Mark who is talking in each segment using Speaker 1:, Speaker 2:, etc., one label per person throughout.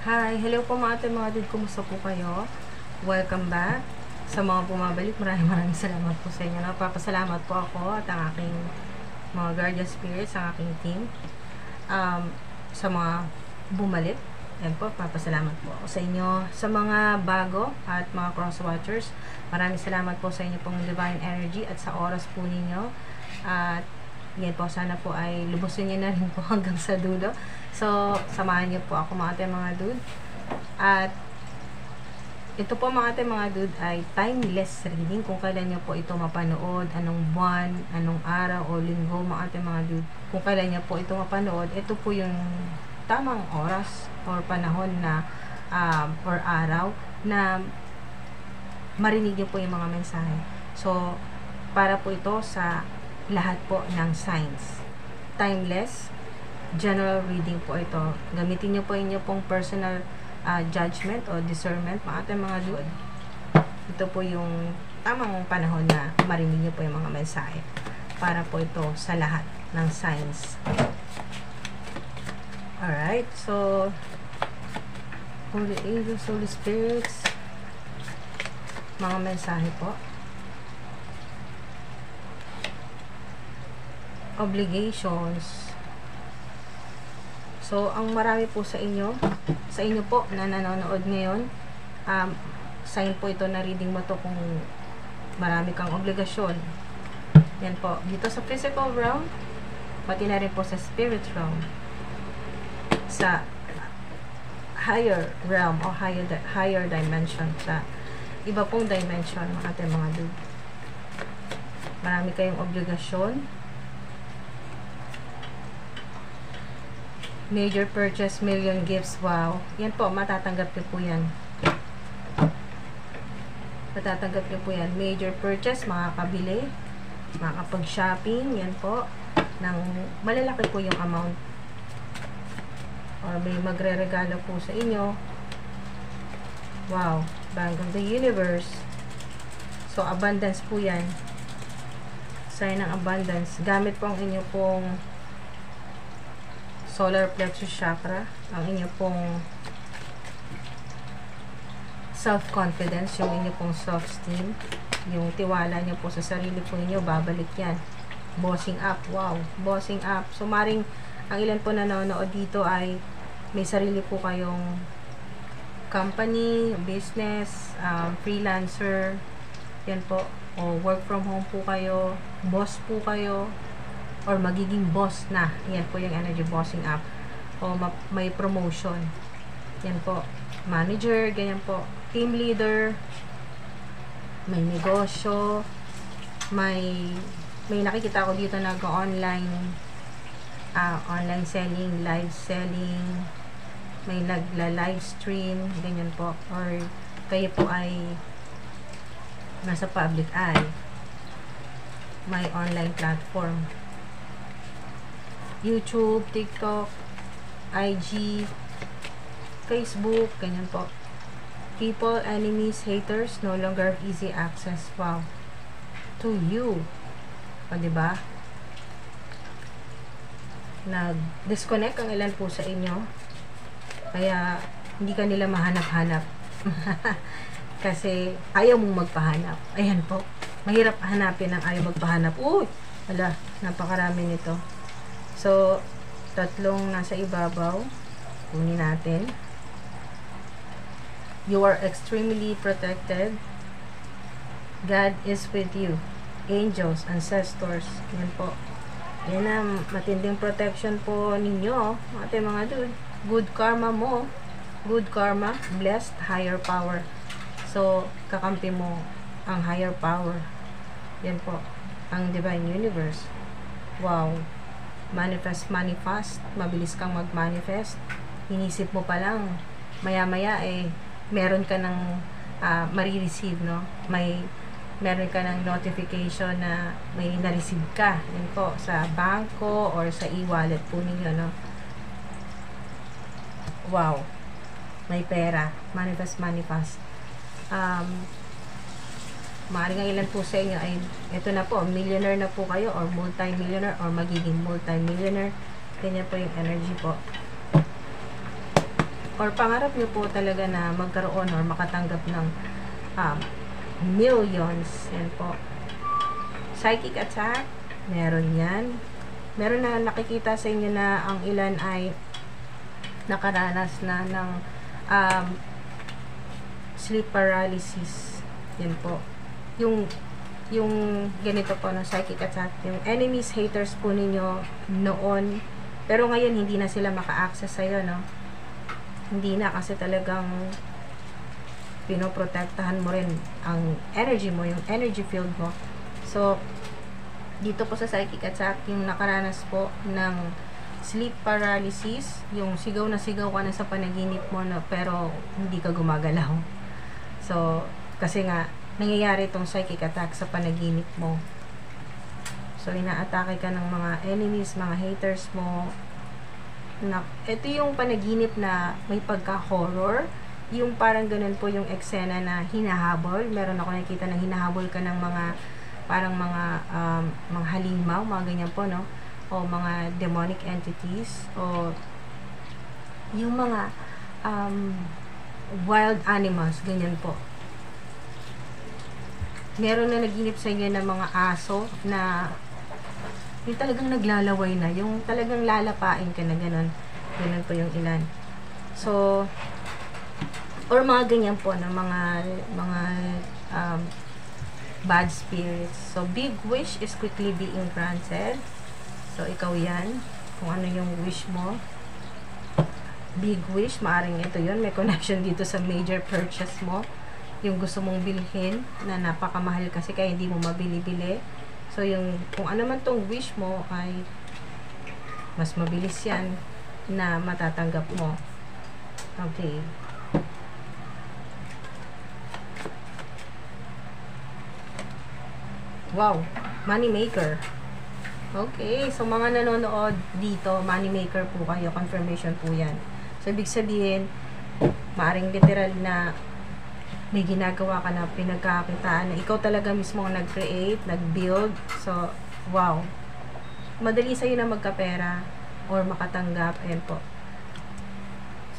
Speaker 1: Hi! Hello po mga dude. Kumusta po kayo? Welcome back. Sa mga bumabalik, maraming salamat po sa inyo. Napapasalamat po ako at ang aking mga guardian spirits, ang aking team. Sa mga bumalik, yan po, papasalamat po ako sa inyo. Sa mga bago at mga cross-watchers, maraming salamat po sa inyo pong divine energy at sa oras po ninyo. At yan po, sana po ay lubusin niyo na rin po hanggang sa dulo. So, samahan niyo po ako mga dude. At ito po mga dude ay timeless reading. Kung kailan niyo po ito mapanood, anong buwan, anong araw o linggo mga dude. Kung kailan niyo po ito mapanood, ito po yung tamang oras or panahon na or araw na marinig niyo po yung mga mensahe. So, para po ito sa lahat po ng signs. Timeless, general reading po ito. Gamitin nyo po inyo pong personal judgment o discernment, mga dude. Ito po yung tamang panahon na marinig nyo po yung mga mensahe. Para po ito sa lahat ng signs. Alright, so Holy Angels, Holy Spirits, mga mensahe po. Obligations. So, ang marami po sa inyo po na nanonood ngayon, sign po ito na reading mo to kung marami kang obligasyon. Yan po. Dito sa physical realm, pati na rin po sa spirit realm. Sa higher realm o higher dimension. Sa iba pong dimension, mga dude. Marami kayong obligasyon. Major purchase, million gifts. Wow. Yan po, matatanggap niyo po yan. Matatanggap niyo po yan. Major purchase, makakabili, makakapag-shopping. Yan po. Nang malalaki po yung amount. Or may magre-regalo po sa inyo. Wow. Bank of the Universe. So, abundance po yan. Sign ng abundance. Gamit po ang inyo pong solar plexus chakra, ang inyo pong self-confidence, yung inyo pong self-esteem, yung tiwala nyo po sa sarili po ninyo, babalik yan. Bossing up, wow, bossing up. So, maring, ang ilan po nanonood dito ay may sarili po kayong company, business, freelancer, yan po, o work from home po kayo, boss po kayo, or magiging boss na. Yan po yung energy bossing up. O may promotion. Yan po. Manager, ganyan po. Team leader. May negosyo. May nakikita ko dito nag-online online selling, live selling. May nagla-live stream. Ganyan po. Or kayo po ay nasa public eye. May online platform. YouTube, TikTok, IG, Facebook, ganyan po. People, enemies, haters, no longer easy access. Wow. To you. O, diba? Nag-disconnect ang ilan po sa inyo. Kaya, hindi ka nila mahanap-hanap. Kasi, ayaw mong magpahanap. Ayan po. Mahirap hanapin ang ayaw magpahanap. Uy! Wala, napakarami nito. So, tatlong nasa ibabaw. Kunin natin. You are extremely protected. God is with you. Angels, ancestors. Yan po. Yan ang matinding protection po ninyo. Mga dude. Good karma mo. Good karma. Blessed. Higher power. So, kakampi mo ang higher power. Yan po. Ang divine universe. Wow. Manifest. Mabilis kang mag-manifest. Inisip mo pa lang. Maya-maya meron ka ng marireceive, no? Meron ka ng notification na may na-receive ka. Yan po. Sa bangko or sa e-wallet po ninyo, no? Wow. May pera. Manifest. Maaaring ang ilan po sa inyo ay ito na po, millionaire na po kayo or multi-millionaire or magiging multi-millionaire. Ganyan po yung energy po. or pangarap nyo po talaga na magkaroon or makatanggap ng millions. Yan po. Psychic attack, meron yan. Meron na nakikita sa inyo na ang ilan ay nakaranas na ng sleep paralysis. Yan po. Yung ganito po ng psychic attack, yung enemies, haters po ninyo noon, pero ngayon hindi na sila maka-access sa'yo, no? Hindi na, kasi talagang pinoprotektahan mo rin ang energy mo, yung energy field mo. So, dito po sa psychic attack, yung nakaranas po ng sleep paralysis, yung sigaw na sigaw ka na sa panaginip mo, no, pero hindi ka gumagalaw. So, kasi nga, nangyayari itong psychic attack sa panaginip mo. So, inaatake ka ng mga enemies, mga haters mo. Ito yung panaginip na may pagka-horror. Yung parang ganun po yung eksena na hinahabol. Meron ako nakikita na hinahabol ka ng mga parang mga halimaw, mga ganyan po, no? O mga demonic entities, o yung mga wild animals, ganyan po. Meron na naginip sa inyo ng mga aso na yung talagang naglalaway na, yung talagang lalapain ka na gano'n. Ganun po yung ilan. So, or mga ganyan po na mga bad spirits. So, big wish is quickly being granted. So, ikaw yan. Kung ano yung wish mo. Big wish, maaring ito yun. May connection dito sa major purchase mo. Yung gusto mong bilhin na napakamahal kasi kaya hindi mo mabili-bili. So, yung kung ano man tong wish mo ay mas mabilis yan na matatanggap mo. Okay. Wow, money maker. Okay, so mga nanonood dito, money maker po kayo, confirmation po yan. So, ibig sabihin, maaring literal na may ginagawa ka na pinagkakitaan na ikaw talaga mismo ang nag-create, nag-build. So, wow. Madali sa'yo na magkapera or makatanggap. Ayan po.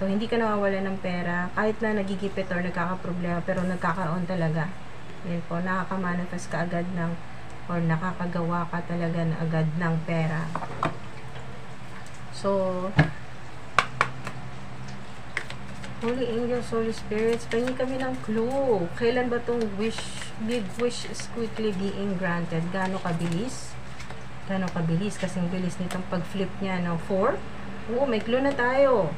Speaker 1: So, hindi ka nawawala ng pera kahit na nagigipit or nagkakaproblema, pero nagkakaroon talaga. Ayan po, nakaka-manifest ka agad ng or nakakagawa ka talaga na agad ng pera. So, Holy Angels, Holy Spirits, pahingin kami ng clue. Kailan ba itong big wish is quickly being granted? Gaano kabilis? Gaano kabilis? Kasing bilis nitong pag-flip niya ng 4. Oo, may clue na tayo.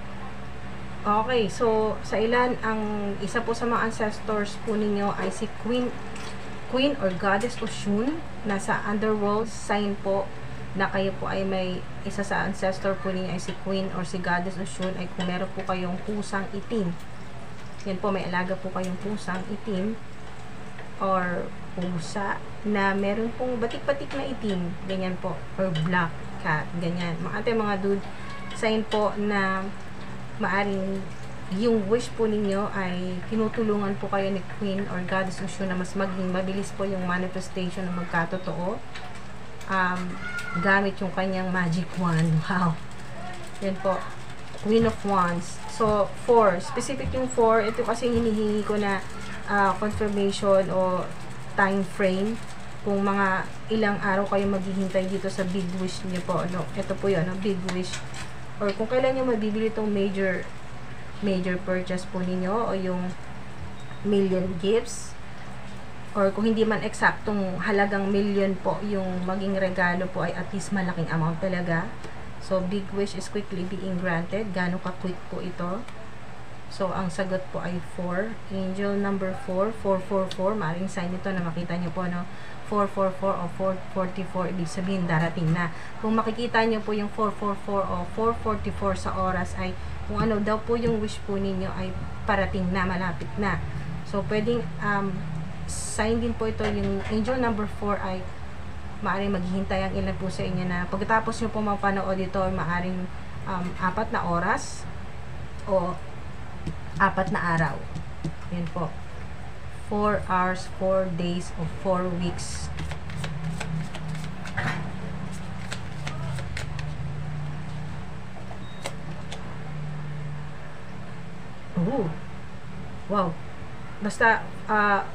Speaker 1: Okay, so, sa ilan, ang isa po sa mga ancestors po ninyo ay si Queen or Goddess Oshun. Nasa underworld sign po na kayo po ay may isa sa ancestor po ninyo ay si Queen or si Goddess Oshun, ay kung meron po kayong pusang itim. Yan po, may alaga po kayong pusang itim or pusa na meron pong batik-batik na itim, ganyan po, or black cat, ganyan. Mga dude, sign po na maaring yung wish po ninyo ay tinutulungan po kayo ni Queen or Goddess Oshun na mas maging mabilis po yung manifestation na magkatotoo. Gamit yung kanyang magic wand. Wow. Yan po. Queen of Wands. So, 4. Specific yung 4. Ito kasi hinihingi ko na confirmation o time frame. Kung mga ilang araw kayo maghihintay dito sa big wish niyo po. No? Ito po yun, no? Big wish. Or kung kailan nyo mabibili itong major purchase po ninyo o yung million gifts. Or kung hindi man eksaktong halagang million po yung maging regalo po ay at least malaking amount talaga. So, big wish is quickly being granted. Gaano ka-quick po ito? So, ang sagot po ay 4. Angel number 4, 444. Maring sign ito na makita nyo po, no? 444 o 444. Ibig sabihin, darating na. Kung makikita nyo po yung 444 o 444 sa oras ay kung ano daw po yung wish po ninyo ay parating na, malapit na. So, pwedeng sign din po ito, yung angel number 4 ay maaring maghihintay ang ilan po sa inyo na pagkatapos nyo po mapanood ito, maaring 4 na oras o 4 na araw. Yan po. 4 hours, 4 days, o 4 weeks. Wow. Basta,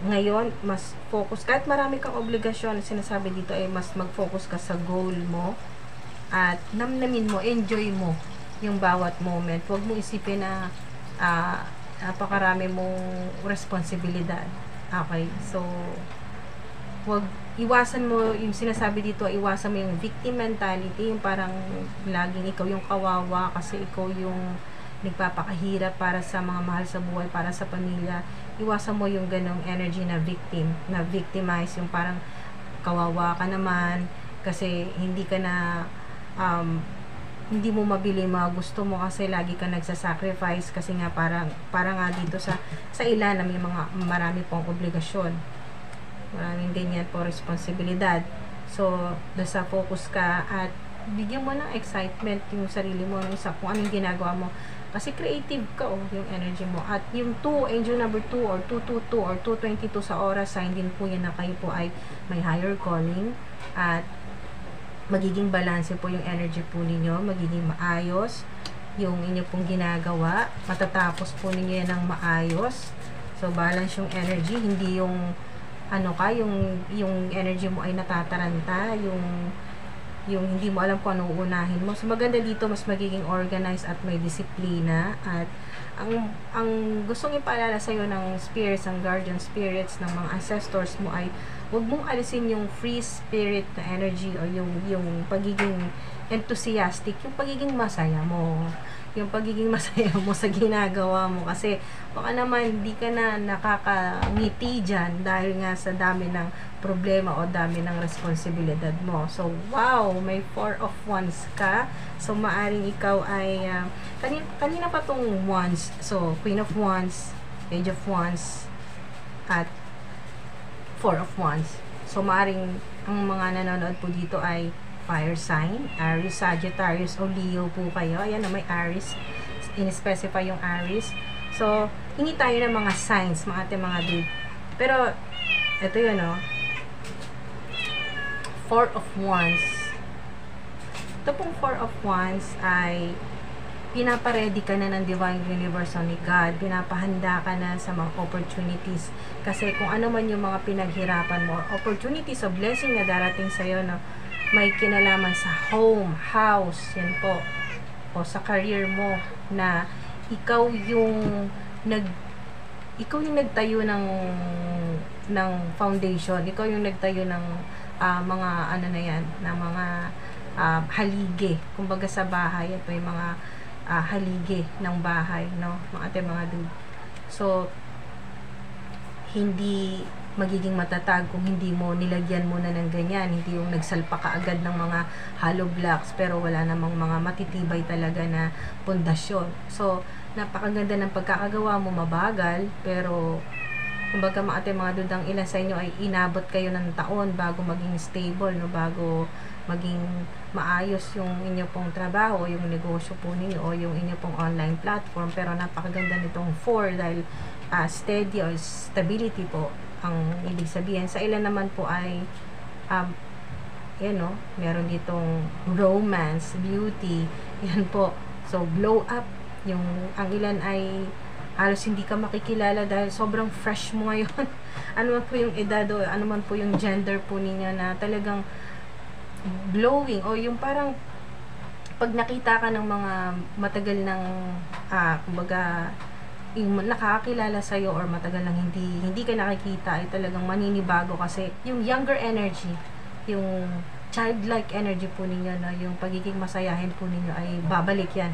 Speaker 1: ngayon, mas focus. Kahit marami kang obligasyon, sinasabi dito ay mas mag-focus ka sa goal mo. At namnamin mo, enjoy mo yung bawat moment. Huwag mo isipin na napakarami mong responsibilidad. Okay? So, iwasan mo, yung sinasabi dito, iwasan mo yung victim mentality, yung parang laging ikaw yung kawawa kasi ikaw yung nagpapakahirap para sa mga mahal sa buhay, para sa pamilya. Iwasan mo yung ganong energy na victim, na victimize, yung parang kawawa ka naman kasi hindi ka na hindi mo mabili mga gusto mo kasi lagi ka nagsasacrifice kasi nga parang nga dito sa ilan na may marami pong obligasyon, maraming ganyan po responsibilidad. So nasa focus ka at bigyan mo ng excitement yung sarili mo sa kung anong ginagawa mo kasi creative ka yung energy mo. At yung 2, angel number 2 or 222 or 222 sa oras, sign din po yan na kayo po ay may higher calling at magiging balance po yung energy po ninyo, magiging maayos yung inyo pong ginagawa, matatapos po ninyo yan ng maayos. So balance yung energy, hindi yung yung energy mo ay natataranta, yung hindi mo alam kung ano uunahin mo. So maganda dito, mas magiging organized at may disiplina. At ang gustong ipaalala sa iyo ng spirits, ng guardian spirits, ng mga ancestors mo ay huwag mong alisin yung free spirit na energy o yung pagiging enthusiastic, yung pagiging masaya mo, yung pagiging masaya mo sa ginagawa mo kasi baka naman hindi ka na nakakangiti dyan dahil nga sa dami ng problema o dami ng responsibilidad mo. So wow, may 4 of Wands ka. So maaring ikaw ay kanina pa tong Wands. So Queen of Wands, Page of Wands at 4 of Wands. So maaring ang mga nanonood po dito ay fire sign, Aries, Sagittarius o Leo po kayo. Ayan na, may Aries, in-specify yung Aries. So hingi tayo ng mga signs, mga ating mga dude. Pero ito yun, 4 of Wands. Ito pong 4 of Wands ay pinaparedy ka na ng Divine Universe ni God. Pinapahanda ka na sa mga opportunities. Kasi kung ano man yung mga pinaghirapan mo, opportunities o blessing na darating sa'yo na may kinalaman sa home, house, yan po. O sa career mo na ikaw yung nagtayo ng foundation. Ikaw yung nagtayo ng mga ano na yan, na mga haligi. Kumbaga sa bahay, ito yung mga haligi ng bahay, no? Mga dude. So, hindi magiging matatag kung hindi mo nilagyan mo na ng ganyan, hindi yung nagsalpa ka agad ng mga hollow blocks pero wala namang mga matitibay talaga na pundasyon. So, napakaganda ng pagkakagawa mo, mabagal, pero kumbaga mga dudang ilan sa inyo ay inabot kayo ng taon bago maging stable, no? Bago maging maayos yung inyo pong trabaho, yung negosyo po ninyo o yung inyo pong online platform. Pero napakaganda nitong 4 dahil steady or stability po ang ibig sabihin. Sa ilan naman po ay meron ditong romance, beauty, yan po. So glow up, ang ilan ay halos hindi ka makikilala dahil sobrang fresh mo ngayon. Ano man po yung edad o ano man po yung gender po ninyo na talagang glowing o yung parang pag nakita ka ng mga matagal ng kumbaga yung nakakakilala sa'yo or matagal nang hindi ka nakikita ay talagang maninibago kasi yung younger energy, yung childlike energy po ninyo, no? Yung pagiging masayahin po ninyo ay babalik yan.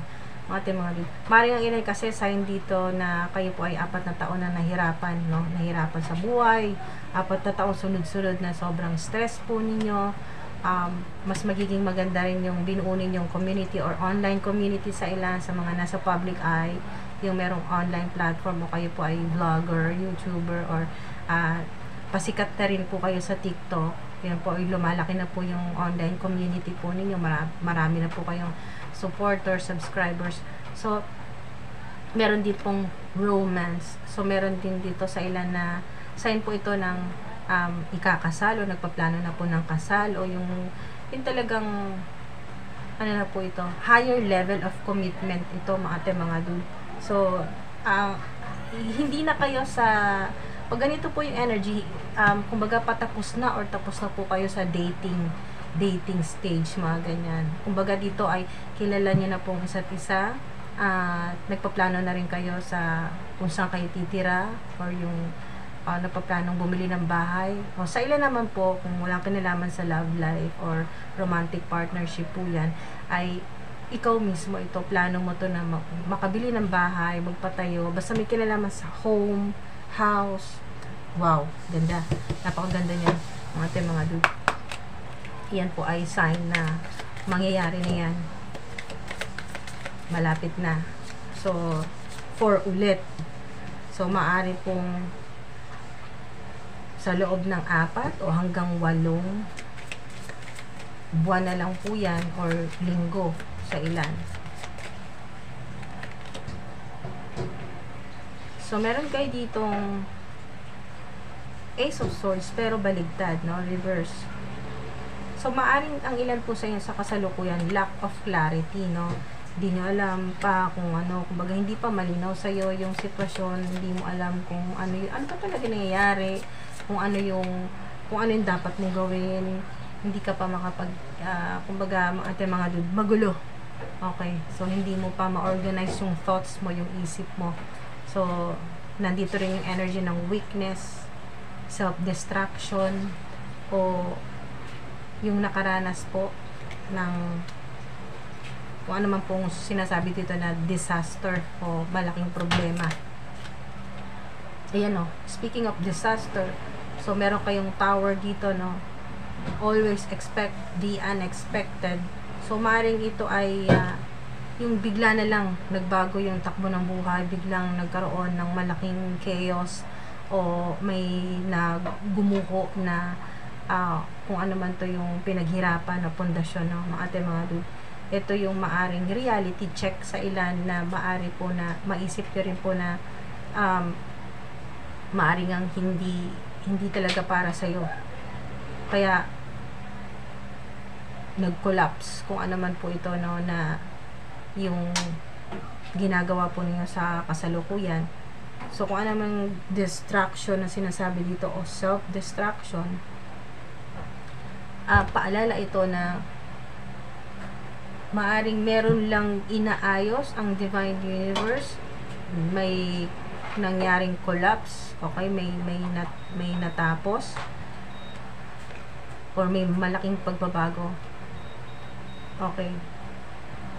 Speaker 1: Mga maring ang ilan kasi sign dito na kayo po ay 4 na taon na nahirapan, no? Nahirapan sa buhay, 4 na taon sunod-sunod na sobrang stress po ninyo. Mas magiging maganda rin yung binuo ninyong community or online community sa ilan, sa mga nasa public eye, yung merong online platform o kayo po ay vlogger, YouTuber or pasikat na rin po kayo sa TikTok. Yan po ay lumalaki na po yung online community po ninyo, marami na po kayong supporters, subscribers. So meron din pong romance. So meron din dito sa ilan na sign po ito ng ikakasal o nagpaplano na po ng kasal o yung talagang ano na po ito, higher level of commitment ito mga dude. So hindi na kayo sa, pag ganito po yung energy, kumbaga patapos na or tapos na po kayo sa dating stage, mga ganyan. Kumbaga dito ay kilala niyo na po ang isa't isa, nagpaplano na rin kayo sa kung saan kayo titira, or yung napaplanong bumili ng bahay. O sa ilan naman po, kung walang kinalaman sa love life or romantic partnership po yan, ay ikaw mismo, ito, plano mo to na makabili ng bahay, magpatayo, basta may kinalaman sa home, house. Wow, ganda. Napakaganda niya, mga dude. Yan po ay sign na mangyayari na yan. Malapit na. So, 4 ulit. So, maaari pong sa loob ng 4 o hanggang 8 buwan na lang po yan, or linggo sa ilan. So, meron kayo ditong Ace of Swords, pero baligtad, no? Reverse. So, maaring ang ilan po sa inyo sa kasalukuyan, lack of clarity, no? Hindi nyo alam pa kung ano, kumbaga hindi pa malinaw sa'yo yung sitwasyon, hindi mo alam kung ano yung, ano pa talaga nangyayari, kung ano yung dapat mong gawin, hindi ka pa makapag, kumbaga, mga dude, magulo. Okay, so hindi mo pa ma-organize yung thoughts mo, yung isip mo. So, nandito rin yung energy ng weakness, self-destruction, o yung nakaranas po ng kung ano man pong sinasabi dito na disaster o malaking problema. Ayan, no, speaking of disaster, so meron kayong Tower dito, no, always expect the unexpected. So maring ito ay yung bigla na lang nagbago yung takbo ng buhay, biglang nagkaroon ng malaking chaos, o may naggumuho na kung ano man to yung pinaghirapan na pundasyon, no, mga dude. Ito yung maaring reality check sa ilan na maari po na maisip nyo rin po na maaring ang hindi talaga para sa'yo. Kaya nag-collapse kung ano man po ito, no, na yung ginagawa po niyo sa kasalukuyan. So kung ano man distraction na sinasabi dito o self-destruction, paalala ito na maaring meron lang inaayos ang Divine Universe, may nangyaring collapse, okay, may natapos, or may malaking pagbabago, okay,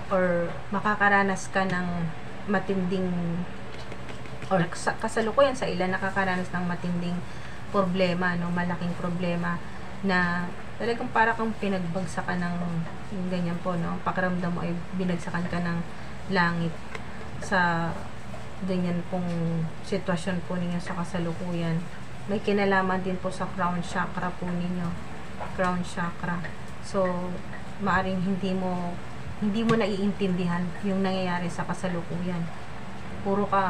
Speaker 1: or makakaranas ka ng matinding, or kasalukuyan sa ilan nakakaranas ng matinding problema, no, malaking problema na talagang para kang pinagbagsakan ng yung ganyan po, no, pakiramdam mo ay binagsakan ka ng langit sa ganyan pong sitwasyon po ninyo sa kasalukuyan. May kinalaman din po sa crown chakra po ninyo, crown chakra. So maaring hindi mo naiintindihan yung nangyayari sa kasalukuyan.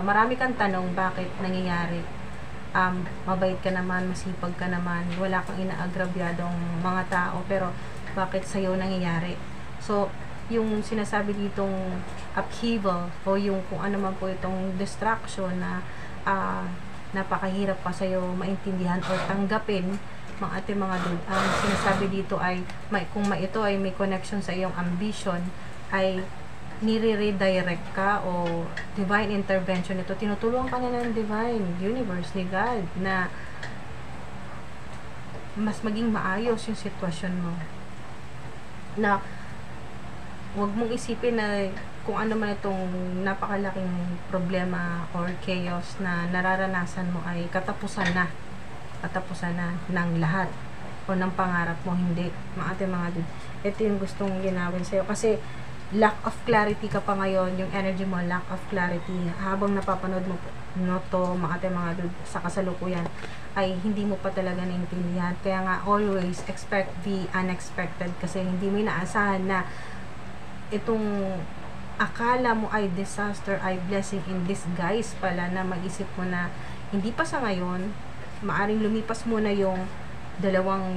Speaker 1: Marami kang tanong bakit nangyayari. Mabait ka naman, masipag ka naman, wala kang inaagrabyadong mga tao, pero bakit sa'yo nangyayari? So, yung sinasabi ditong upheaval o yung kung ano man po itong distraction na napakahirap pa sa'yo maintindihan o tanggapin, mga dude, ang sinasabi dito ay kung ito ay may connection sa iyong ambition, ay nire-redirect ka o divine intervention ito, tinutulungan ka na ng divine universe ni God na mas maging maayos yung sitwasyon mo, na huwag mong isipin na kung ano man itong napakalaking problema or chaos na nararanasan mo ay katapusan na ng lahat o ng pangarap mo. Hindi, mga dude, ito yung gustong ginawin sa'yo, kasi lack of clarity ka pa ngayon, yung energy mo, lack of clarity. Habang napapanood mo to, mga dude, sa kasalukuyan, ay hindi mo pa talaga naintindihan. Kaya nga, always expect the unexpected, kasi hindi mo inaasahan na itong akala mo ay disaster, ay blessing in disguise pala, na mag-isip mo na hindi pa sa ngayon, maaring lumipas muna yung 2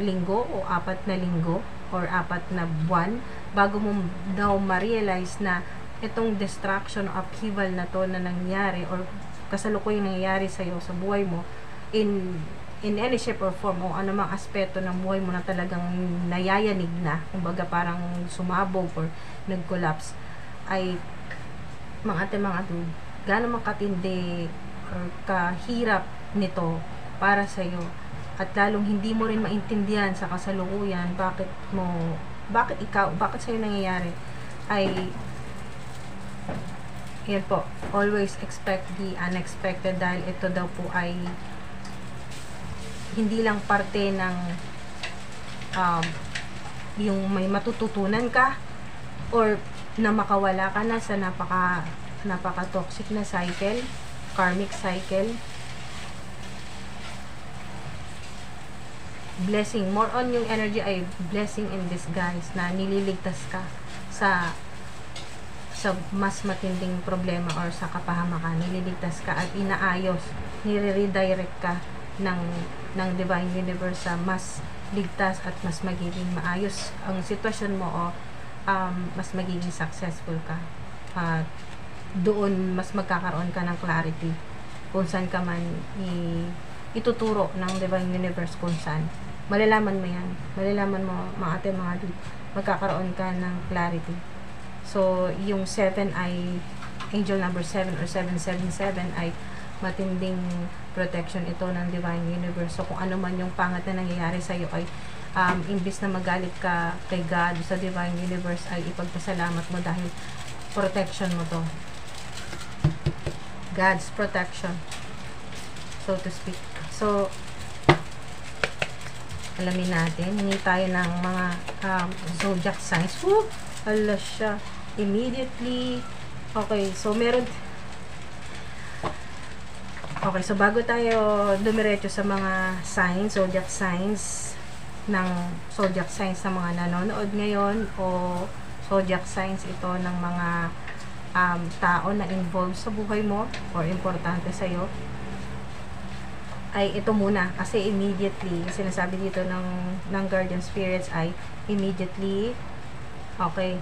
Speaker 1: linggo o 4 na linggo or 4 na buwan bago mo daw ma-realize na itong distraction o upheaval na to na nangyari or kasalukuyang nangyayari sa'yo sa buhay mo in any shape or form o anumang aspeto ng buhay mo na talagang nayayanig na, kumbaga parang sumabog or nag-collapse, ay mga dude, gaano makatindi or kahirap nito para sa'yo, at lalong hindi mo rin maintindihan sa kasalukuyan bakit sa'yo nangyayari, ay yan po, always expect the unexpected, dahil ito daw po ay hindi lang parte ng yung may matututunan ka or na makawala ka na sa napaka toxic na cycle, karmic cycle. Blessing, more on yung energy ay blessing in disguise, na nililigtas ka sa mas matinding problema or sa kapahamakan. Nililigtas ka at inaayos, nire-redirect ka ng Divine Universe sa mas ligtas at mas magiging maayos ang sitwasyon mo, o mas magiging successful ka. Doon mas magkakaroon ka ng clarity kung saan ka man ituturo ng Divine Universe, kung saan. Malalaman mo yan. Malalaman mo, mga ate, mga dude, magkakaroon ka ng clarity. So, yung 7 ay, angel number 7 or 777 ay matinding protection ito ng Divine Universe. So, kung ano man yung pangat na nangyayari sa'yo ay imbis na magalit ka kay God, sa Divine Universe, ay ipagpasalamat mo dahil protection mo to. God's protection, so to speak. So, alamin natin. Hingi tayo ng mga zodiac signs. Woo! Ala siya. Immediately. Okay, so meron. Okay, so bago tayo dumiretso sa mga signs, zodiac signs ng mga nanonood ngayon, o zodiac signs ito ng mga tao na involved sa buhay mo or importante sa'yo, ay ito muna. Kasi immediately, sinasabi dito ng guardian spirits ay immediately, okay,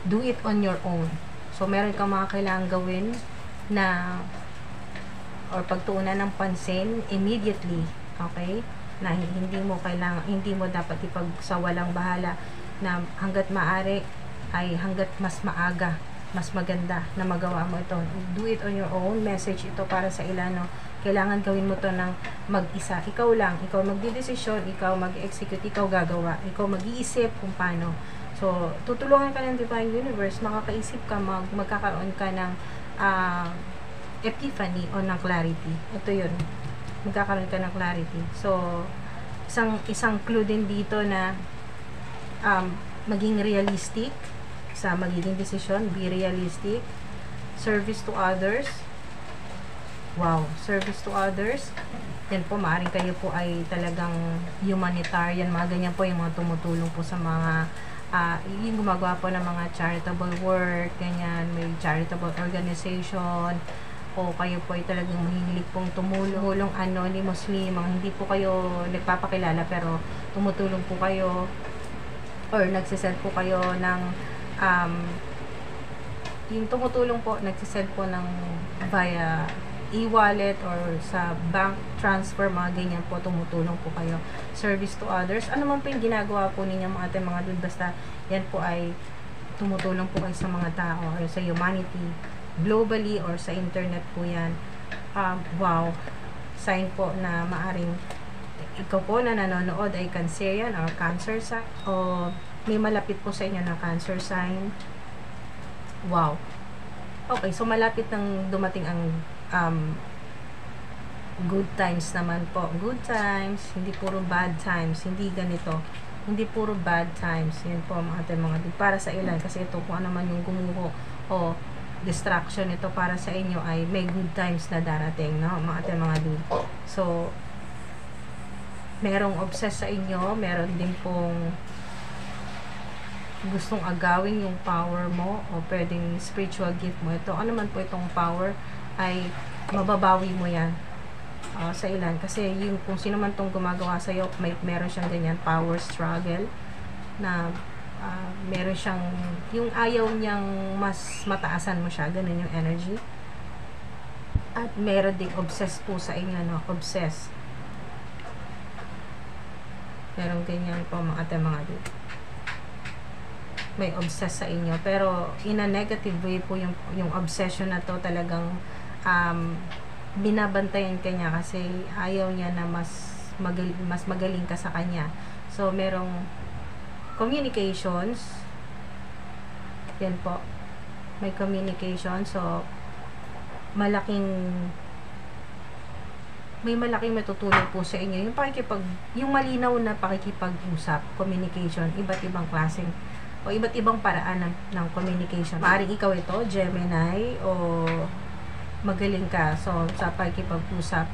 Speaker 1: do it on your own. So, meron kang mga kailangang gawin na or pagtuunan ng pansin immediately, okay, na hindi mo dapat ipagsawalang bahala, na hanggat maaari ay hanggat mas maaga, mas maganda na magawa mo ito. Do it on your own. Message ito para sa ilan, no? Kailangan gawin mo to ng mag-isa. Ikaw lang, ikaw magdidesisyon, ikaw mag-execute, ikaw gagawa, ikaw mag-iisip kung paano. So, tutulungan ka ng Divine Universe, makakaisip ka, magkakaroon ka ng epiphany o ng clarity. Ito yun, magkakaroon ka ng clarity. So, isang clue din dito na maging realistic sa magiging desisyon. Be realistic. Service to others. Wow, service to others. Yan po, maaaring kayo po ay talagang humanitarian, mga ganyan po, yung mga tumutulong po sa mga yung gumagawa po ng mga charitable work, ganyan, may charitable organization, o kayo po ay talagang mahilig pong tumulong anonymously, mga hindi po kayo nagpapakilala pero tumutulong po kayo or nagsisend po kayo ng yung tumutulong po, nagsisend po ng via e-wallet or sa bank transfer, mga ganyan po, tumutulong po kayo. Service to others, ano man po yung ginagawa po ninyo mga ating mga dude, basta yan po ay tumutulong po kayo sa mga tao or sa humanity globally or sa internet po yan. Wow, sign po na maaring ikaw po na nanonood ay Cancerian or Cancer sign, o may malapit po sa inyo na Cancer sign. Wow. Okay, so malapit nang dumating ang good times naman po. Good times, hindi puro bad times. Hindi ganito. Hindi puro bad times. Yan po mga dude. Para sa ilan, kasi ito kung ano man yung gumuho o distraction ito para sa inyo, ay may good times na darating, no? Mga dude. So, merong obsessed sa inyo, meron din pong gustong agawin yung power mo, o pwedeng spiritual gift mo. Ito, ano man po itong power, ay mababawi mo yan sa ilan. Kasi yung kung sino man itong gumagawa sa'yo, meron siyang ganyan, power struggle, na meron siyang, yung ayaw niyang mas mataasan mo siya, ganun yung energy. At meron ding obsessed po sa inyo, no? Obsessed. Meron ganyan po mga dude. May obsessed sa inyo. Pero, in a negative way po yung obsession na to, talagang binabantayan ka niya kasi ayaw niya na mas magaling ka sa kanya. So, merong communications. Yan po. May communication. So, may malaking matutulong po sa inyo. Yung malinaw na pakikipag-usap, communication, iba't ibang klaseng o iba't ibang paraan ng communication. Maaaring ikaw ito, Gemini, o magaling ka. So, sa pakikipag-usap,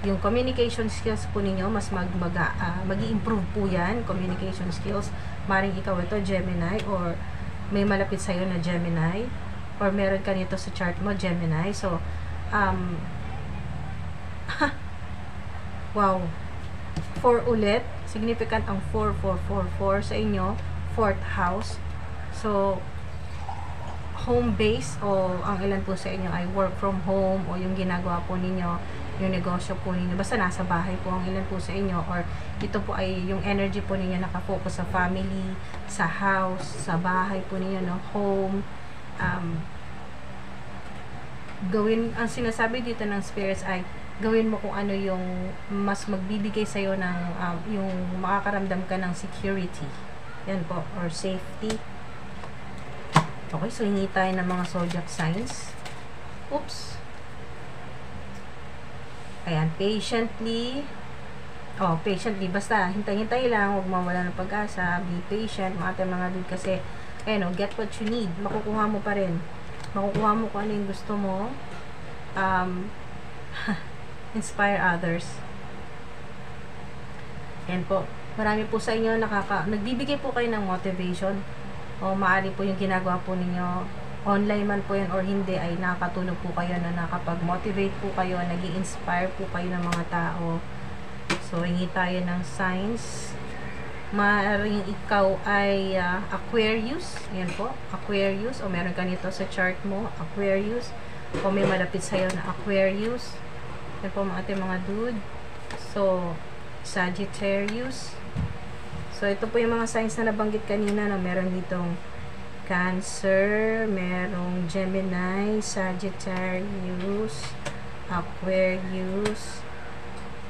Speaker 1: yung communication skills po ninyo, mas mag-i-improve po yan, communication skills. Maaaring ikaw ito, Gemini, or may malapit sa'yo na Gemini, or meron ka nito sa chart mo, Gemini. So, wow. 4 ulit. Significant ang 4 sa inyo. 4th house. So, home base o ang ilan po sa inyo ay work from home o yung ginagawa po ninyo, yung negosyo po ninyo. Basta nasa bahay po ang ilan po sa inyo, or ito po ay yung energy po ninyo nakafocus sa family, sa house, sa bahay po ninyo, no? Home. Ang sinasabi dito ng spirits ay gawin mo kung ano yung mas magbibigay sa'yo ng yung makakaramdam ka ng security. Yan po, or safety. Okay, so hingi tayo ng mga zodiac signs. Oops. Ayan, patiently. Patiently. Basta, hintay-hintay lang. Huwag mawala ng pag-asa. Be patient. Mga dude kasi, get what you need. Makukuha mo pa rin. Makukuha mo kung ano yung gusto mo. Inspire others. Yan po. Marami po sa inyo nagbibigay po kayo ng motivation. O maaari po yung ginagawa po ninyo, online man po yan or hindi, ay nakakatulong po kayo na nakapag-motivate po kayo, nag-i-inspire po kayo ng mga tao. So, hingi tayo ng signs. Maaaring ikaw ay Aquarius. Yan po, Aquarius. O meron ka nito sa chart mo, Aquarius. O may malapit sa'yo na Aquarius. Yan po mga dude. So, Sagittarius. So, ito po yung mga signs na nabanggit kanina, no? Meron ditong Cancer, merong Gemini, Sagittarius, Aquarius,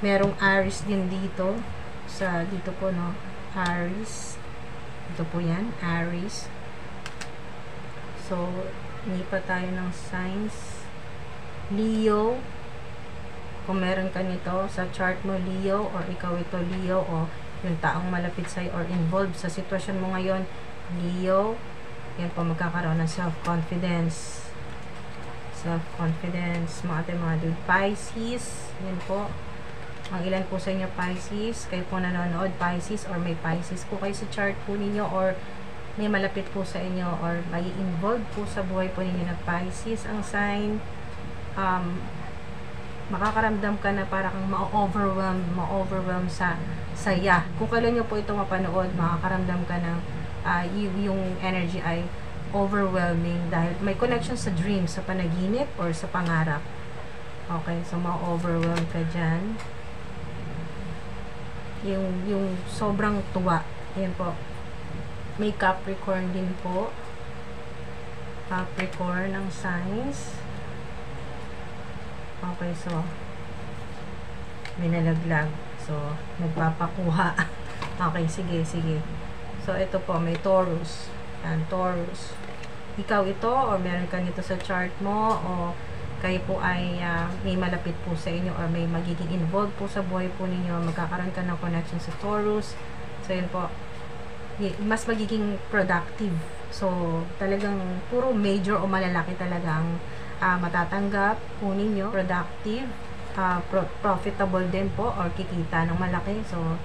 Speaker 1: merong Aries din dito. Dito po, no? Aries. Ito po yan, Aries. So, hindi pa tayo ng signs. Leo. Kung meron ka nito sa chart mo, Leo, or ikaw ito, Leo, o yung taong malapit sa'yo or involved sa sitwasyon mo ngayon, Leo, yan po, magkakaroon ng self-confidence. Self-confidence, mga dude. Pisces, yan po. Ang ilan po sa inyo, Pisces, kayo po nanonood, Pisces, or may Pisces po kayo sa chart po ninyo, or may malapit po sa inyo, or may involved po sa buhay po ninyo na Pisces ang sign. Makakaramdam ka na parang ma-overwhelm sa saya. Kung kailan nyo po ito mapanood, makakaramdam ka ng yung energy ay overwhelming dahil may connection sa dream, sa panaginip, or sa pangarap. Okay, so ma-overwhelm ka dyan. Yung sobrang tuwa. Yan po. May Capricorn din po. Capricorn ang signs. Okay, so may nalaglag. So, nagpapakuha. Okay, sige. So, ito po, may Taurus. Yan, Taurus. Ikaw ito, o meron ka nito sa chart mo, o kayo po ay may malapit po sa inyo, or may magiging involved po sa buhay po ninyo, magkakaroon ka ng connection sa Taurus. So, yun po, mas magiging productive. So, talagang puro major o malalaki talagang matatanggap po ninyo, productive, profitable din po, or kikita ng malaki. So,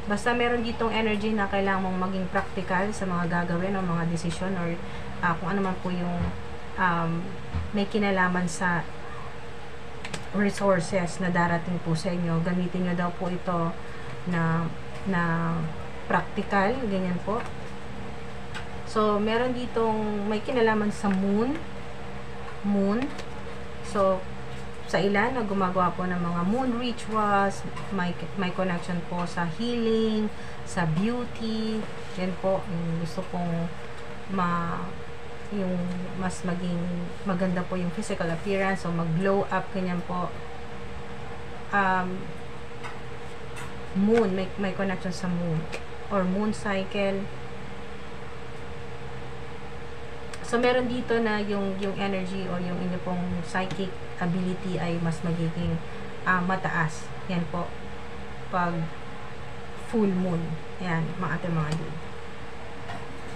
Speaker 1: basta meron ditong energy na kailangan mong maging practical sa mga gagawin o mga desisyon, or kung ano man po yung may kinalaman sa resources na darating po sa inyo. Gamitin nyo daw po ito na practical, ganyan po. So, meron ditong may kinalaman sa moon. So, sa ilan na gumagawa po ng mga moon rituals, may connection po sa healing, sa beauty. Yan po, yung gusto kong yung mas maging maganda po yung physical appearance, so mag-glow up, ganyan po. Moon, may connection sa moon or moon cycle. So, meron dito na yung energy or yung inyo pong psychic ability ay mas magiging mataas. Yan po. Pag full moon. Yan, mga dude.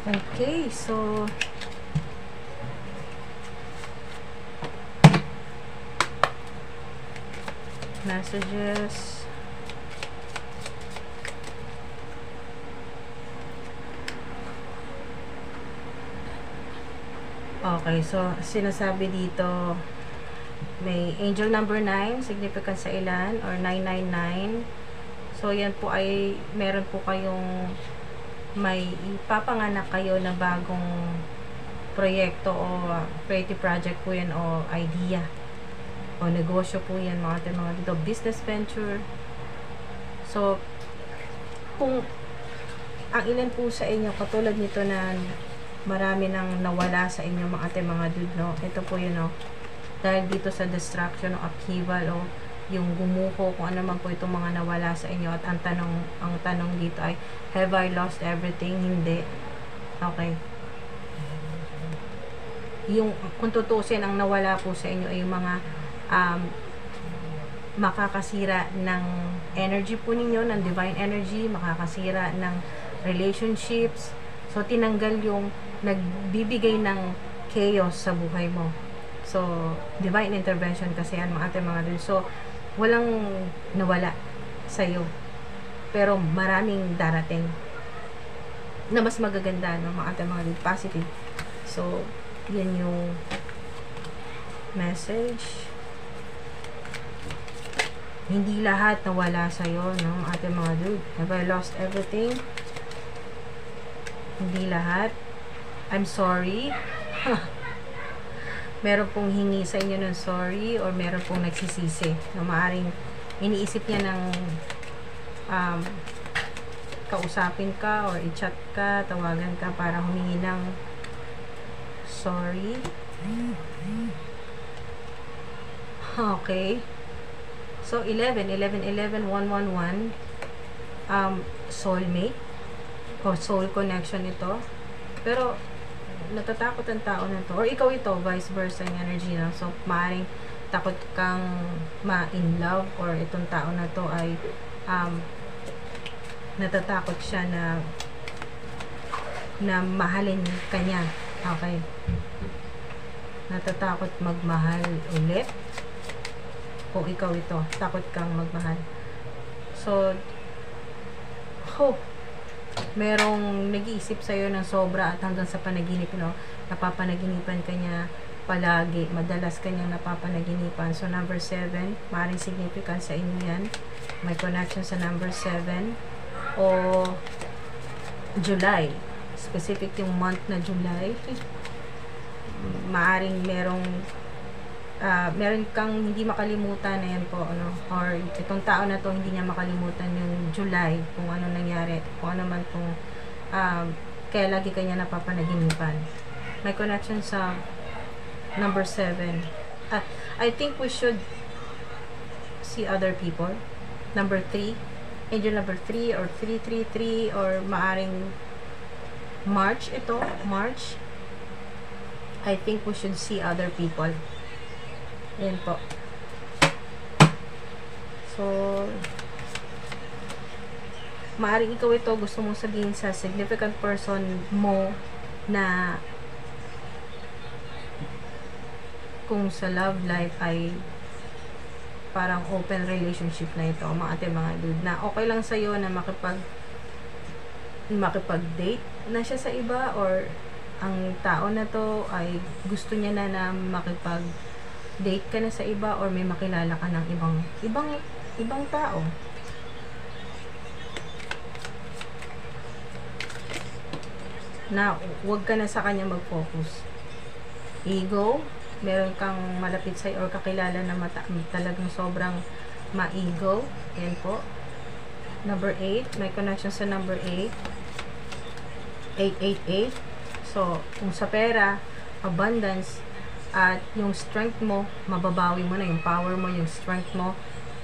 Speaker 1: Okay, so messages. Okay, so sinasabi dito may angel number 9, significant sa ilan, or 999. So yan po ay meron po kayong may ipapanganak kayo na bagong proyekto o creative project po yan, o idea o negosyo po yan, mga dito, business venture. So kung ang ilan po sa inyo katulad nito na marami nang nawala sa inyo, mga dude, no? Ito po yun, no? Dahil dito sa destruction o upheaval o yung gumuho, kung ano man po itong mga nawala sa inyo, at ang tanong dito ay, have I lost everything? Hindi. Okay. Yung, kung tutusin, ang nawala po sa inyo ay yung mga makakasira ng energy po ninyo, ng divine energy, makakasira ng relationships. So, tinanggal yung nagbibigay ng chaos sa buhay mo. So, divine intervention kasi yan, mga dude. So, walang nawala sa'yo. Pero maraming darating na mas magaganda, no, mga dude, positive. So, yan yung message. Hindi lahat nawala sa'yo, no, mga dude. Have I lost everything? Hindi lahat. I'm sorry. Meron pong hingi sa inyo ng sorry, or meron pong nagsisisi na maaring iniisip niya ng kausapin ka or i-chat ka, tawagan ka para humingi ng sorry. Okay. So 11, 111, soulmate o soul connection ito. Pero natatakot ang tao na to, or ikaw ito, vice versa yung energy na. So maaaring takot kang ma-in love, or itong tao na to ay natatakot siya na mahalin ka niya. Okay. Natatakot magmahal ulit. O ikaw ito, takot kang magmahal. So, merong nag-iisip sa'yo ng sobra, at hanggang sa panaginip, no? Napapanaginipan ka niya palagi. Madalas ka niyang napapanaginipan. So, number 7, maaaring significant sa inyo yan. May connection sa number 7. O July. Specific yung month na July. Maaaring meron kang hindi makalimutan na yan po, ano, or itong tao na to hindi niya makalimutan yung July, kung ano nangyari, kung ano man kung kaya lagi kanya napapanaginipan. May connection sa number 7. I think we should see other people. Number 3, angel number 3 or 333, or maaring March ito, March. I think we should see other people. Yan po. So, maaaring ikaw ito, gusto mong sabihin sa significant person mo na kung sa love life ay parang open relationship na ito, mga dude, na okay lang sa'yo na makipag-date na siya sa iba, or ang tao na to ay gusto niya na makipag-date ka na sa iba, or may makilala ka ng ibang tao. na huwag ka na sa kanya mag-focus. Ego, meron kang malapit sa'yo or kakilala na talagang sobrang ma-ego. Yan po. Number 8, may connection sa number 8. 888. So, kung sa pera, abundance, at yung strength mo, mababawi mo na yung power mo, yung strength mo,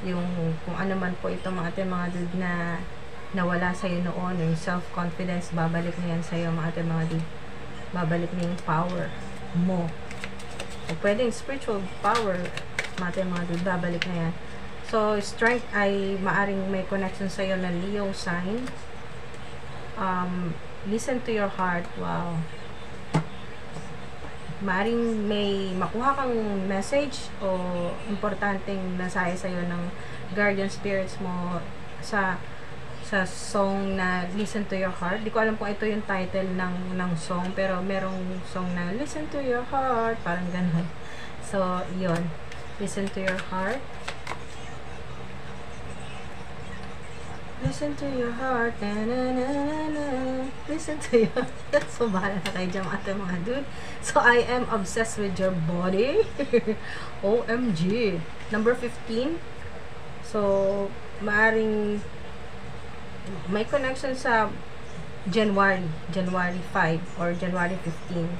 Speaker 1: yung kung ano man po ito mga dude na nawala sa'yo noon, yung self-confidence, babalik na yan sa'yo mga dude. Babalik na yung power mo. O pwedeng spiritual power, mga dude, babalik na yan. So, strength ay maaring may connection sa'yo na Leo sign. Listen to your heart. Wow. Maaring may makuha kang message o importanteng mensahe sa'yo ng guardian spirits mo sa song na Listen to Your Heart. Di ko alam kung ito yung title ng song, pero merong song na Listen to Your Heart, parang ganun. So, yun. Listen to your heart. Listen to your heart. Na, na, na, na, na. Listen to your heart. So, bahala na kayo dyan mga dude. So, I am obsessed with your body. OMG. Number 15. So, maaring may connection sa January 5 or January 15.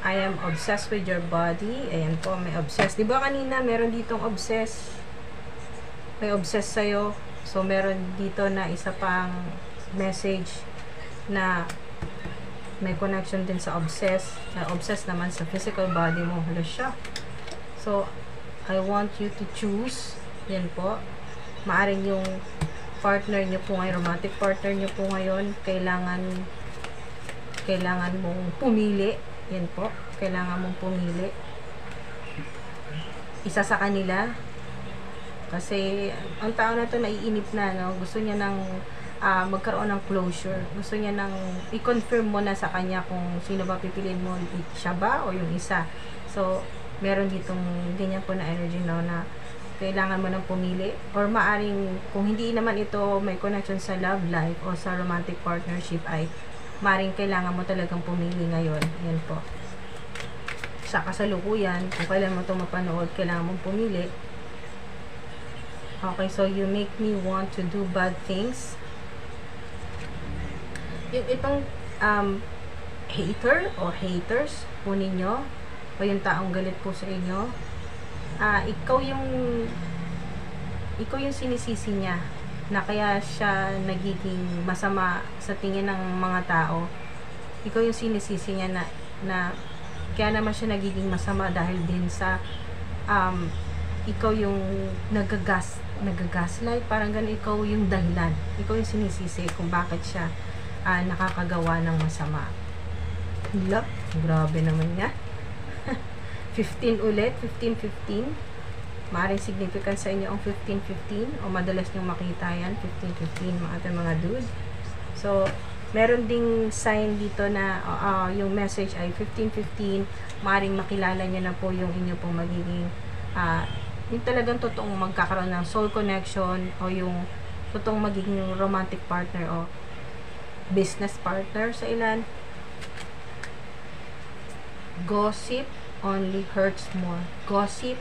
Speaker 1: I am obsessed with your body. Ayan po, may obsessed. Diba kanina, meron ditong obsessed. May obsessed sa'yo. So, meron dito na isa pang message na may connection din sa obsessed. Na obsessed naman sa physical body mo. Hala siya. So, I want you to choose. Yan po. Maaring yung partner nyo po ngayon, romantic partner nyo po ngayon, kailangan mong pumili. Yan po. Kailangan mong pumili. Isa sa kanila. Kasi, ang tao na to naiinip na, no? Gusto niya ng magkaroon ng closure. Gusto niya ng i-confirm mo na sa kanya kung sino ba pipiliin mo, siya ba o yung isa. So, meron ditong ganyan po na energy na kailangan mo nang pumili. Or maaring, kung hindi naman ito may connection sa love life o sa romantic partnership, ay maaring kailangan mo talagang pumili ngayon. Yan po. Sa kasalukuyan, kung kailan mo ito mapanood, kailangan mong pumili. Okay, so you make me want to do bad things. Yung itong hater o haters po ninyo, o yung taong galit po sa inyo, ikaw yung sinisisi niya na kaya siya nagiging masama sa tingin ng mga tao. Ikaw yung sinisisi niya na kaya naman siya nagiging masama dahil din sa ikaw yung nagagaslight, parang ganun, ikaw yung dahilan, ikaw yung sinisisi kung bakit siya nakakagawa ng masama. Hala, grabe naman yan. 15 ulit, 15-15. Maaaring significant sa inyo ang 15-15 o madalas nyo makita yan, 15-15 mga dude. So, meron ding sign dito na yung message ay 15-15. Maaaring makilala nyo na po yung inyo pong magiging yung talagang totoong magkakaroon ng soul connection o yung totoong magiging romantic partner o business partner sa ilan. Gossip only hurts more. Gossip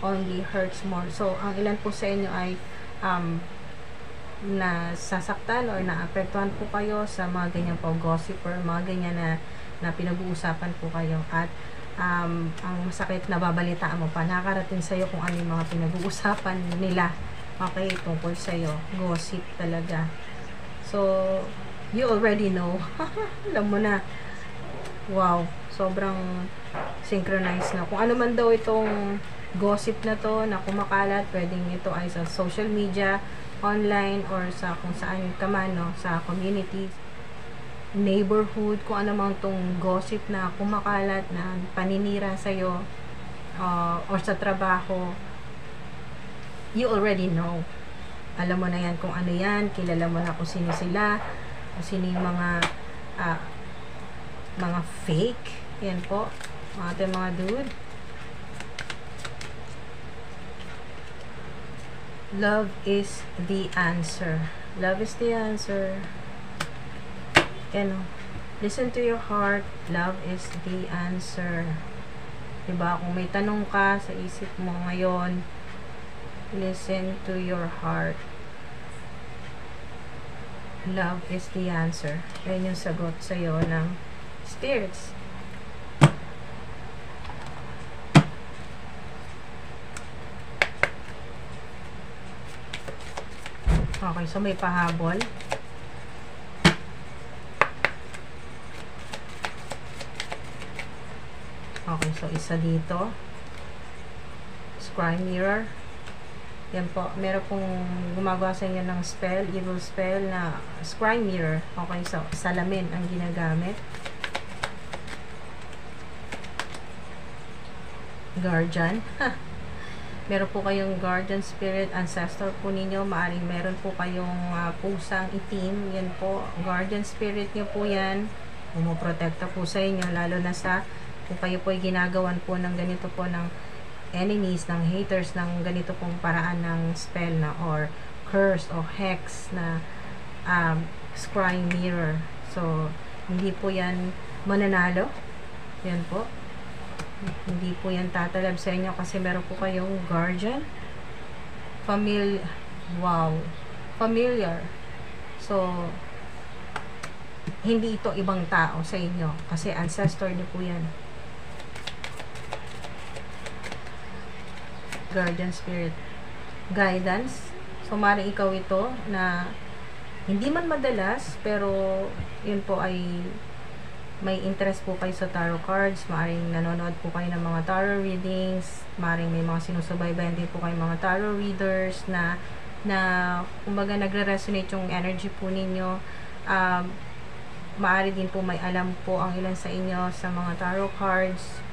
Speaker 1: only hurts more. So, ang ilan po sa inyo ay nasasaktan or naapektuhan po kayo sa mga ganyan po gossip or mga ganyan na pinag-uusapan po kayo. At ang masakit na babalitaan mo pa, nakakarating sa'yo kung ano yung mga pinag-uusapan nila, okay, tungkol sa'yo. Gossip talaga. So, you already know. Alam mo na. Wow, sobrang synchronized na. Kung ano man daw itong gossip na to na kumakalat, pwedeng ito ay sa social media, online, or sa kung saan ka man, no, sa community, neighborhood, kung ano mang tong gossip na kumakalat na paninira sa'yo or sa trabaho, you already know. Alam mo na yan kung ano yan, kilala mo na kung sino sila, kung sino yung mga fake. Yan po, mga dude. Love is the answer. Love is the answer. Ano, listen to your heart. Love is the answer. Diba? Kung may tanong ka sa isip mo ngayon, listen to your heart. Love is the answer. Yan yung sagot sa'yo ng spirits. Okay, so may pahabol. Okay, so isa dito. Scry mirror. Yan po, meron pong gumagawa sa inyo ng spell, evil spell na scry mirror. Okay, so salamin ang ginagamit. Guardian. Meron po kayong guardian spirit, ancestor po ninyo. Maaring meron po kayong pusang itim. Yan po, guardian spirit nyo po yan. Pumoprotekta po sa inyo, lalo na sa kung kayo po ay ginagawan po ng ganito po ng enemies, ng haters, ng ganito pong paraan ng spell na or curse o hex na scrying mirror. So, hindi po yan mananalo. Yan po. Hindi po yan tatalab sa inyo kasi meron po kayong guardian. Wow. Familiar. So, hindi ito ibang tao sa inyo kasi ancestor niyo po yan. Guardian spirit. Guidance. So, maaaring ikaw ito na hindi man madalas, pero yun po ay may interest po kayo sa tarot cards. Maaaring nanonood po kayo ng mga tarot readings. Maaaring may mga sinusubaybayan din po kayo mga tarot readers na kumbaga nagre-resonate yung energy po ninyo. Maaari din po may alam po ang ilan sa inyo sa mga tarot cards.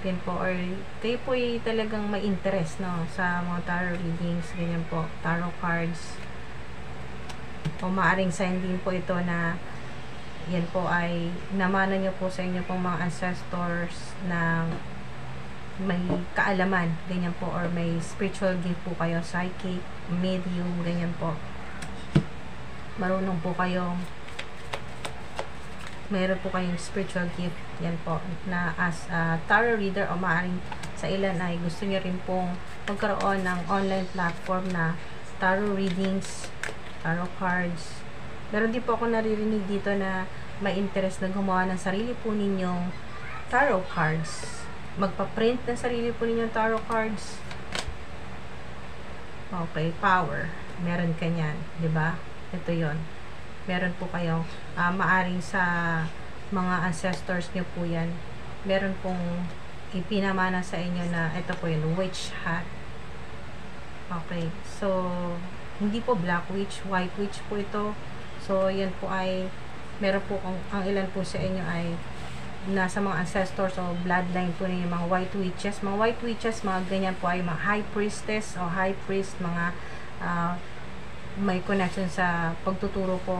Speaker 1: Yan po, or kayo po ay talagang may interest, no, sa mga tarot readings, ganyan po, tarot cards. O maaring sign din po ito na yan po ay namana nyo po sa inyo pong mga ancestors na may kaalaman, ganyan po, or may spiritual gift po kayo, psychic, medium, ganyan po. Marunong po kayong meron po kayong spiritual gift, yan po, na as a tarot reader o maaaring sa ilan ay gusto nyo rin pong magkaroon ng online platform na tarot readings, tarot cards. Meron din po ako naririnig dito na may interest na gumawa ng sarili po ninyong tarot cards. Magpa-print ng sarili po ninyong tarot cards. Okay, power. Meron ka niyan, di ba? Ito yon. Meron po kayong maaring sa mga ancestors nyo po yan. Meron pong ipinamana sa inyo na ito po yun, witch hat. Okay, so hindi po black witch, white witch po ito. So yan po ay meron po ang ilan po sa inyo ay nasa mga ancestors o bloodline po ninyo, mga white witches. Mga white witches, mga ganyan po ay mga high priestess o high priest, mga may connection sa pagtuturo po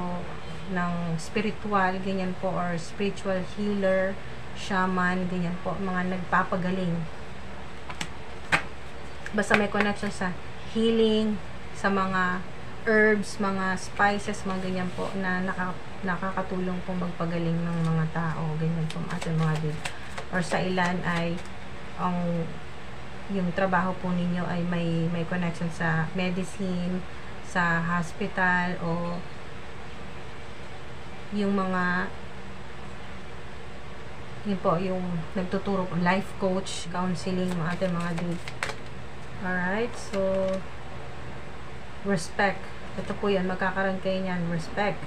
Speaker 1: ng spiritual, ganyan po, or spiritual healer, shaman, ganyan po, mga nagpapagaling. Basta may connection sa healing, sa mga herbs, mga spices, mga ganyan po, na nakakatulong po magpagaling ng mga tao, ganyan po ating mga din. Or sa ilan ay yung trabaho po ninyo ay may connection sa medicine, sa hospital, o yung mga yun po, yung nagtuturo po, life coach, counseling, mga dude. Alright, so respect. Ito po yan, magkakaroon kayo niyan, respect.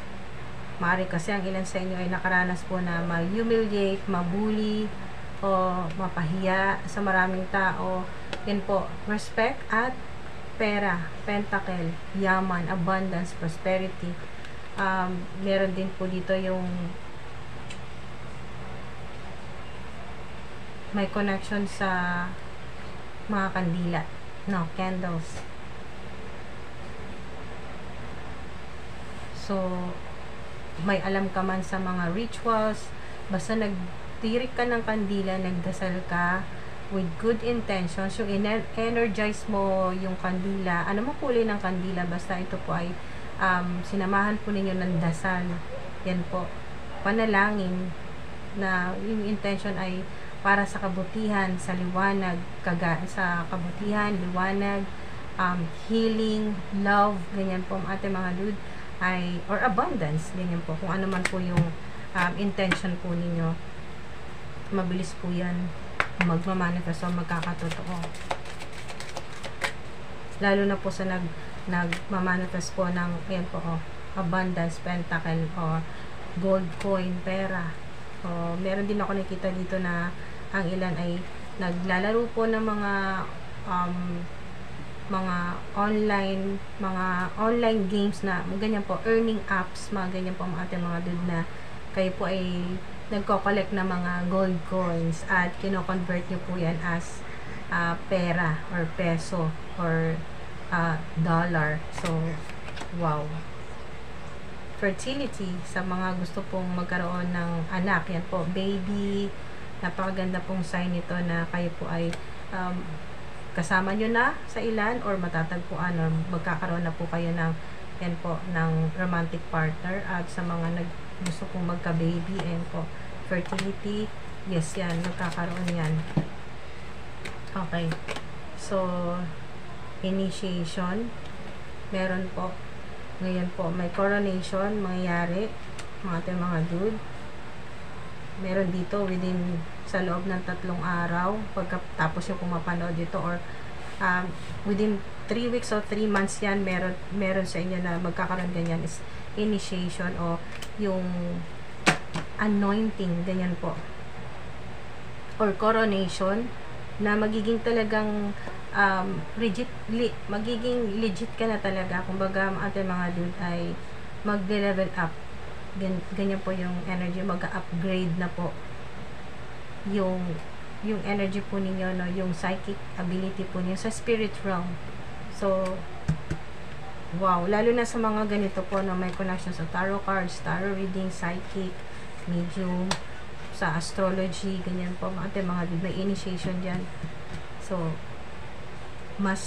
Speaker 1: Maaari kasi ang ilan sa inyo ay nakaranas po na ma-humiliate, mabully, o mapahiya sa maraming tao. Yan po, respect at pera, pentacle, yaman, abundance, prosperity. Meron din po dito yung may connection sa mga kandila, no, candles. So, may alam ka man sa mga rituals, basta nagtirik ka ng kandila, nagdasal ka, with good intentions, yung energize mo yung kandila, ano mo kulay ng kandila, basta ito po ay sinamahan po ninyo ng dasal. Yan po. panalangin na yung intention ay para sa kabutihan, sa liwanag, sa kabutihan, liwanag, healing, love, ganyan po ang ating mga dude, ay, or abundance, ganyan po, kung ano man po yung intention po ninyo, mabilis po yan magmamanifest o magkakatotoo. Lalo na po sa nagmamanifest po ng, yan po, abundance, pentacle, o gold coin, pera. Meron din ako nakita dito na ang ilan ay naglalaro po ng mga online games na ganyan po, earning apps, mga ganyan po ang ating mga dude, na kayo po ay nagko-collect na mga gold coins at kino-convert nyo po yan as pera or peso or dollar. So, wow. Fertility sa mga gusto pong magkaroon ng anak, yan po, baby, napakaganda pong sign nito na kayo po ay kasama nyo na sa ilan or matatagpuan or magkakaroon na po kayo ng, yan po, ng romantic partner. At sa mga gusto pong magka-baby, yan po, fertility, yes, yan, magkakaroon yan. Okay, so initiation, meron po ngayon po, may coronation mangyayari mga ating mga dude. Meron dito within sa loob ng 3 araw pagkatapos yung pumapanood dito, or within 3 weeks or 3 months yan, meron sa inyo na magkakaroon ganyan, is initiation o yung anointing, ganyan po, or coronation, na magiging talagang magiging legit ka na talaga. Kumbaga, ating mga dude ay mag-level up. Ganyan po yung energy, mag-upgrade na po yung energy po ninyo, no? Yung psychic ability po ninyo sa spirit realm. So, wow, lalo na sa mga ganito po na may connection sa tarot cards, tarot reading, psychic, medium, sa astrology, ganyan po, ating mga dude, may initiation dyan. So, mas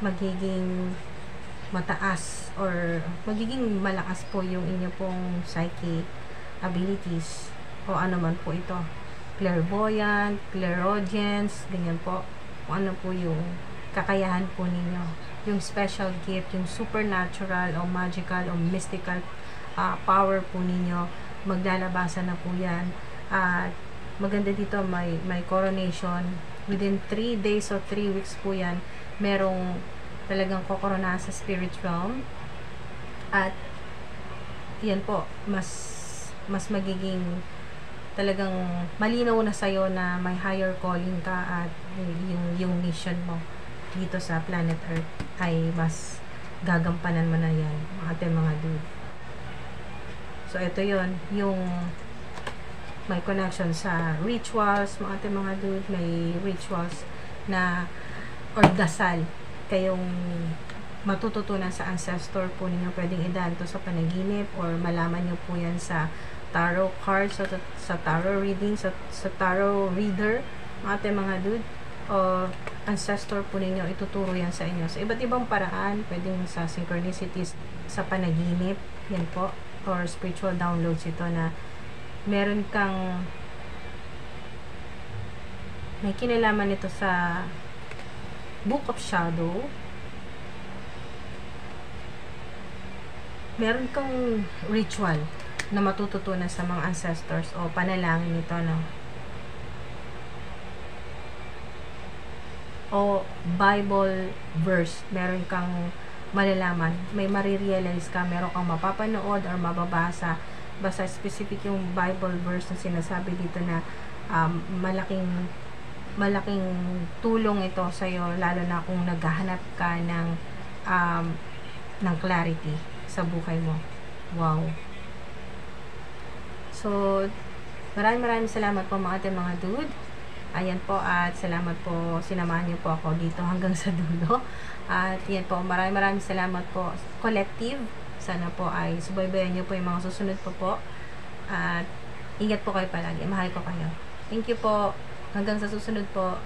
Speaker 1: magiging mataas or magiging malakas po yung inyo pong psychic abilities o ano man po ito, clairvoyant, clairaudience, ganyan po, kung ano po yung kakayahan po ninyo, yung special gift, yung supernatural o magical o mystical power po ninyo, maglalabasan na po yan. At maganda dito, may coronation within 3 days or 3 weeks po yan, merong talagang kokorona sa spirit realm. At yan po, mas magiging talagang malinaw na sa'yo na may higher calling ka, at yung mission mo dito sa planet Earth ay mas gagampanan mo na yan, ating mga dude. So ito yon, yung may connection sa rituals, mga ating mga dude, may rituals na or dasal kayong matututunan sa ancestor po ninyo. Pwedeng idaan to sa panaginip, or malaman nyo po yan sa tarot cards, sa tarot reading, sa tarot reader, mga ating mga dude, o ancestor po ninyo, ituturo yan sa inyo sa iba't ibang paraan. Pwedeng sa synchronicities, sa panaginip, yan po, or spiritual downloads ito na meron kang may kinalaman nito sa Book of Shadow. Meron kang ritual na matututunan sa mga ancestors o panalangin nito, no? O Bible verse, meron kang malalaman, may marirealize ka, meron kang mapapanood or mababasa, basta specific yung Bible verse na sinasabi dito na malaking tulong ito sa iyo, lalo na kung naghahanap ka ng clarity sa buhay mo. Wow. So, maraming salamat po mga ating mga dude. Ayan po, at salamat po, sinamahan niyo po ako dito hanggang sa dulo. At yan po, maraming salamat po, collective. Sana po ay subaybayan niyo po yung mga susunod po. At ingat po kayo palagi. Mahal ko kayo. Thank you po. Hanggang sa susunod po.